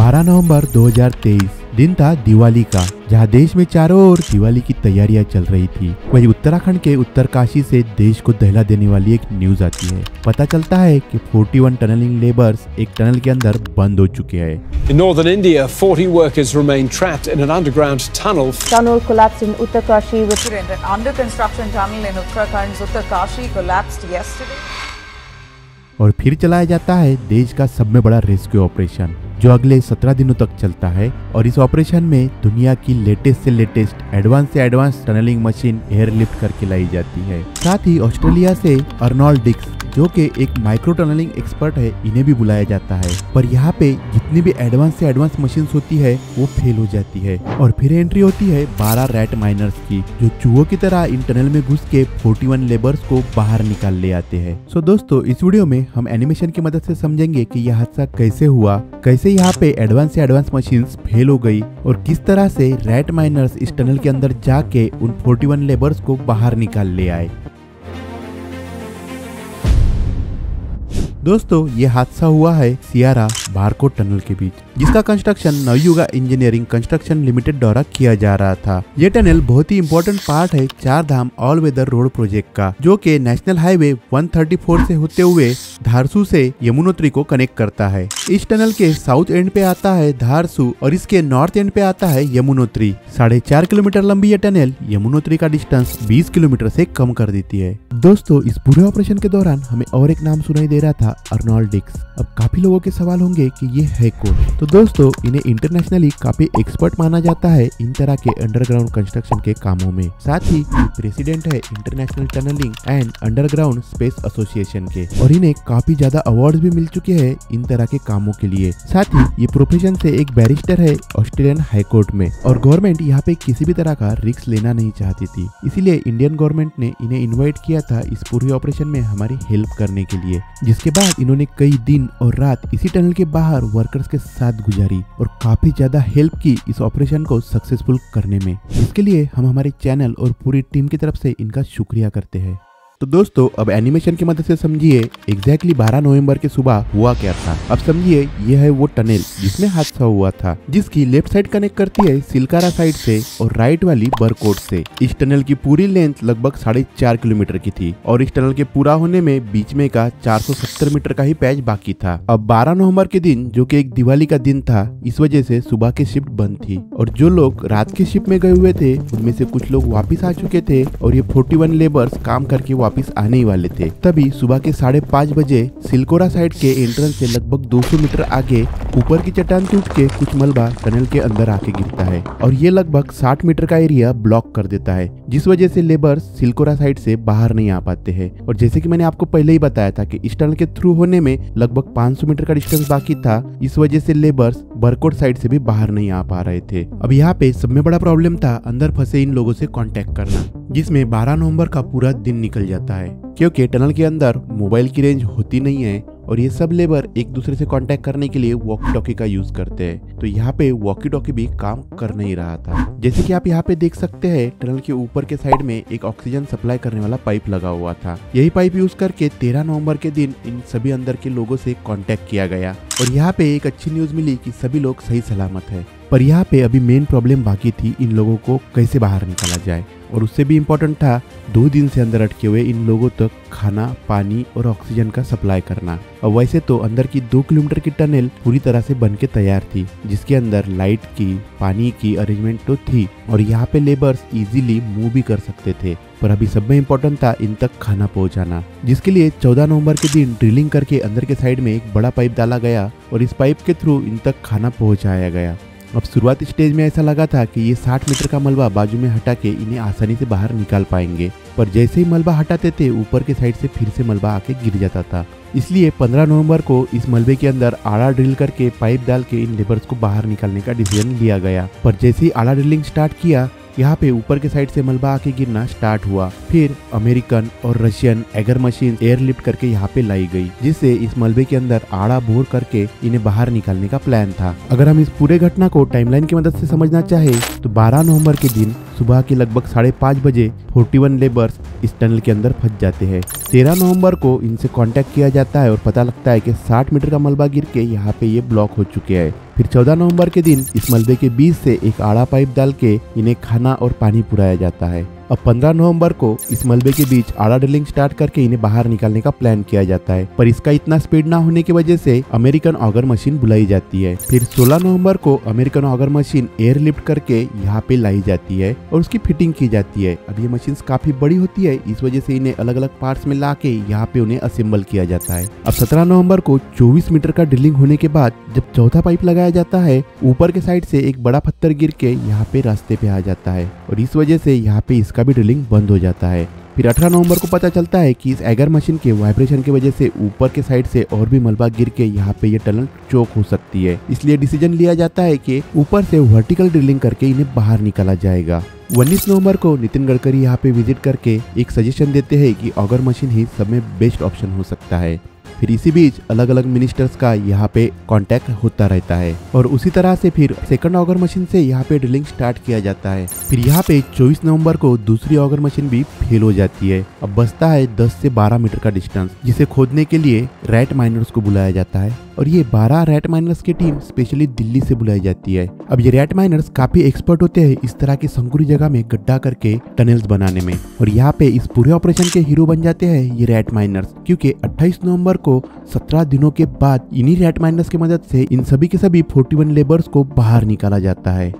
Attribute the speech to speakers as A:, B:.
A: 12 नवंबर 2023 दिन था दिवाली का, जहां देश में चारों ओर दिवाली की तैयारियां चल रही थी। वहीं उत्तराखंड के उत्तरकाशी से देश को दहला देने वाली एक न्यूज आती है। पता चलता है कि 41 टनलिंग लेबर्स एक टनल के अंदर बंद हो चुके हैं।
B: In northern India, 40 workers remain trapped in an underground tunnel.
C: Tunnel collapsed in Uttarkashi with
D: An under construction tunnel in Uttarakhand's Uttarkashi collapsed yesterday.
A: और फिर चलाया जाता है देश का सब में बड़ा रेस्क्यू ऑपरेशन, जो अगले 17 दिनों तक चलता है। और इस ऑपरेशन में दुनिया की लेटेस्ट से लेटेस्ट एडवांस से एडवांस टनलिंग मशीन एयरलिफ्ट करके लाई जाती है। साथ ही ऑस्ट्रेलिया से अर्नोल्ड डिक्स, जो कि एक माइक्रो टनलिंग एक्सपर्ट है, इन्हें भी बुलाया जाता है। पर यहाँ पे जितनी भी एडवांस से एडवांस मशीन होती है वो फेल हो जाती है। और फिर एंट्री होती है 12 रैट माइनर्स की, जो चूहों की तरह इन टनल में घुस के 41 लेबर्स को बाहर निकाल ले आते हैं। सो दोस्तों, इस वीडियो में हम एनिमेशन की मदद से समझेंगे कि यह हादसा कैसे हुआ, कैसे यहाँ पे एडवांस से एडवांस मशीन्स फेल हो गई और किस तरह से रैट माइनर्स इस टनल के अंदर जाके उन 41 लेबर्स को बाहर निकाल ले आए। दोस्तों, ये हादसा हुआ है सियारा बारकोट टनल के बीच, जिसका construction Navayuga engineering construction limited द्वारा किया जा रहा था। ये टनल बहुत ही इंपॉर्टेंट पार्ट है चार धाम ऑल वेदर रोड प्रोजेक्ट का, जो कि नेशनल हाईवे 134 से होते हुए धारसू से यमुनोत्री को कनेक्ट करता है। इस टनल के साउथ एंड पे आता है धारसू और इसके नॉर्थ एंड पे आता है यमुनोत्री। 4.5 किलोमीटर लंबी यह टनल यमुनोत्री का डिस्टेंस 20 किलोमीटर से कम कर देती है। दोस्तों, इस पूरे ऑपरेशन के दौरान हमें और एक नाम सुनाई दे रहा था, अर्नोल्ड डिक्स। अब काफी लोगों के सवाल होंगे कि ये है कौन। तो दोस्तों, इन्हें इंटरनेशनली काफी एक्सपर्ट माना जाता है इन तरह के अंडरग्राउंड कंस्ट्रक्शन के कामों में। साथ ही प्रेसिडेंट है international tunneling and underground space association के, और इन्हें काफी ज्यादा अवार्ड्स भी मिल चुके हैं इन तरह के कामों के लिए। साथ ही ये प्रोफेशन से एक बैरिस्टर है ऑस्ट्रेलियन हाई कोर्ट में, और गवर्नमेंट यहाँ पे किसी भी तरह का रिस्क लेना नहीं चाहती थी। इसीलिए इंडियन गवर्नमेंट ने इन्हें इन्वाइट किया था इस पूरे ऑपरेशन में हमारी हेल्प करने के लिए। जिसके बाद इन्होंने कई दिन और रात इसी टनल के बाहर वर्कर्स के साथ गुजारी और काफी ज्यादा हेल्प की इस ऑपरेशन को सक्सेसफुल करने में। इसके लिए हम हमारे चैनल और पूरी टीम की तरफ से इनका शुक्रिया करते हैं। तो दोस्तों, अब एनिमेशन की मदद से समझिए एग्जैक्टली 12 नवंबर की सुबह हुआ क्या था। अब समझिए, यह है वो टनल जिसमें हादसा हुआ था, जिसकी लेफ्ट साइड कनेक्ट करती है सिलकारा साइड से और राइट वाली बरकोट से। इस टनल की पूरी लेंथ लगभग 4.5 किलोमीटर की थी और इस टनल के पूरा होने में बीच में का 470 मीटर का ही पैच बाकी था। अब 12 नवंबर के दिन, जो कि एक दिवाली का दिन था, इस वजह से सुबह की शिफ्ट बंद थी और जो लोग रात की शिफ्ट में गए हुए थे उनमें से कुछ लोग वापिस आ चुके थे और ये 41 लेबर्स काम करके वापिस आने ही वाले थे। तभी सुबह के 5:30 बजे सिलकोरा साइड के एंट्रेंस से लगभग 200 मीटर आगे ऊपर की चट्टान टूट के कुछ मलबा टनल के अंदर आके गिरता है और ये लगभग 60 मीटर का एरिया ब्लॉक कर देता है, जिस वजह से लेबर्स सिलकोरा साइड से बाहर नहीं आ पाते हैं। और जैसे कि मैंने आपको पहले ही बताया था कि इस टनल के थ्रू होने में लगभग 500 मीटर का डिस्टेंस बाकी था, इस वजह से लेबर्स बरकोट साइड से भी बाहर नहीं आ पा रहे थे। अब यहाँ पे सब में बड़ा प्रॉब्लम था अंदर फंसे इन लोगों से कांटेक्ट करना, जिसमें 12 नवंबर का पूरा दिन निकल जाता है, क्योंकि टनल के अंदर मोबाइल की रेंज होती नहीं है और ये सब लेबर एक दूसरे से कांटेक्ट करने के लिए वॉकी टॉकी का यूज करते हैं। तो यहाँ पे वॉकी टॉकी भी काम कर नहीं रहा था। जैसे कि आप यहाँ पे देख सकते हैं, टनल के ऊपर के साइड में एक ऑक्सीजन सप्लाई करने वाला पाइप लगा हुआ था। यही पाइप यूज करके 13 नवंबर के दिन इन सभी अंदर के लोगों से कांटेक्ट किया गया और यहाँ पे एक अच्छी न्यूज मिली कि सभी लोग सही सलामत है। पर यहाँ पे अभी मेन प्रॉब्लम बाकी थी, इन लोगों को कैसे बाहर निकाला जाए। और उससे भी इम्पोर्टेंट था 2 दिन से अंदर अटके हुए इन लोगों तक खाना, पानी और ऑक्सीजन का सप्लाई करना। और वैसे तो अंदर की 2 किलोमीटर की टनल पूरी तरह से बन के तैयार थी, जिसके अंदर लाइट की, पानी की अरेंजमेंट तो थी और यहाँ पे लेबर्स इजीली मूव भी कर सकते थे। पर अभी सब में इम्पोर्टेंट था इन तक खाना पहुँचाना, जिसके लिए 14 नवंबर के दिन ड्रिलिंग करके अंदर के साइड में एक बड़ा पाइप डाला गया और इस पाइप के थ्रू इन तक खाना पहुँचाया गया। अब शुरुआती स्टेज में ऐसा लगा था कि ये 60 मीटर का मलबा बाजू में हटा के इन्हें आसानी से बाहर निकाल पाएंगे, पर जैसे ही मलबा हटाते थे ऊपर के साइड से फिर से मलबा आके गिर जाता था। इसलिए 15 नवंबर को इस मलबे के अंदर आड़ा ड्रिल करके पाइप डाल के इन लेबर्स को बाहर निकालने का डिसीजन लिया गया। पर जैसे ही आड़ा ड्रिलिंग स्टार्ट किया, यहाँ पे ऊपर के साइड से मलबा आके गिरना स्टार्ट हुआ। फिर अमेरिकन और रशियन एगर मशीन एयरलिफ्ट करके यहाँ पे लाई गई, जिससे इस मलबे के अंदर आड़ा बोर करके इन्हें बाहर निकालने का प्लान था। अगर हम इस पूरे घटना को टाइमलाइन की मदद से समझना चाहे तो 12 नवंबर के दिन सुबह के लगभग 5:30 बजे 41 लेबर्स इस टनल के अंदर फंस जाते हैं। 13 नवंबर को इनसे कांटेक्ट किया जाता है और पता लगता है कि 60 मीटर का मलबा गिर के यहाँ पे ये ब्लॉक हो चुके हैं। फिर 14 नवंबर के दिन इस मलबे के बीच से एक आड़ा पाइप डाल के इन्हें खाना और पानी पुराया जाता है। अब 15 नवंबर को इस मलबे के बीच आड़ा ड्रिलिंग स्टार्ट करके इन्हें बाहर निकालने का प्लान किया जाता है, पर इसका इतना स्पीड ना होने की वजह से अमेरिकन ऑगर मशीन बुलाई जाती है। फिर 16 नवंबर को अमेरिकन ऑगर मशीन एयरलिफ्ट करके यहाँ पे लाई जाती है और उसकी फिटिंग की जाती है। अब ये मशीन काफी बड़ी होती है, इस वजह से इन्हें अलग अलग पार्ट्स में ला के यहाँ पे उन्हें असेंबल किया जाता है। अब 17 नवंबर को 24 मीटर का ड्रिलिंग होने के बाद जब चौथा पाइप लगाया जाता है, ऊपर के साइड से एक बड़ा पत्थर गिर के यहाँ पे रास्ते पे आ जाता है और इस वजह से यहाँ पे इसका भी ड्रिलिंग बंद हो जाता है। फिर 18 नवंबर को पता चलता है कि इस एगर मशीन के वाइब्रेशन की वजह से ऊपर के साइड से और भी मलबा गिर के यहाँ पे ये टनल चोक हो सकती है, इसलिए डिसीजन लिया जाता है कि ऊपर से वर्टिकल ड्रिलिंग करके इन्हें बाहर निकाला जाएगा। 19 नवंबर को नितिन गडकरी यहाँ पे विजिट करके एक सजेशन देते हैं कि ऑगर मशीन ही सब में बेस्ट ऑप्शन हो सकता है। फिर इसी बीच अलग अलग मिनिस्टर्स का यहाँ पे कांटेक्ट होता रहता है और उसी तरह से फिर सेकंड ऑगर मशीन से यहाँ पे ड्रिलिंग स्टार्ट किया जाता है। फिर यहाँ पे 24 नवंबर को दूसरी ऑगर मशीन भी फेल हो जाती है। अब बचता है 10 से 12 मीटर का डिस्टेंस, जिसे खोदने के लिए रैट माइनर्स को बुलाया जाता है और ये 12 रैट माइनर्स की टीम स्पेशली दिल्ली से बुलाई जाती है। अब ये रैट माइनर्स काफी एक्सपर्ट होते हैं इस तरह की संकुरी जगह में गड्ढा करके टनल्स बनाने में, और यहाँ पे इस पूरे ऑपरेशन के हीरो बन जाते हैं ये रैट माइनर्स, क्योंकि 28 नवंबर को 17 दिनों के बाद इन्हीं रैट माइनर्स की मदद से इन सभी के सभी 41 लेबर्स को बाहर निकाला जाता है।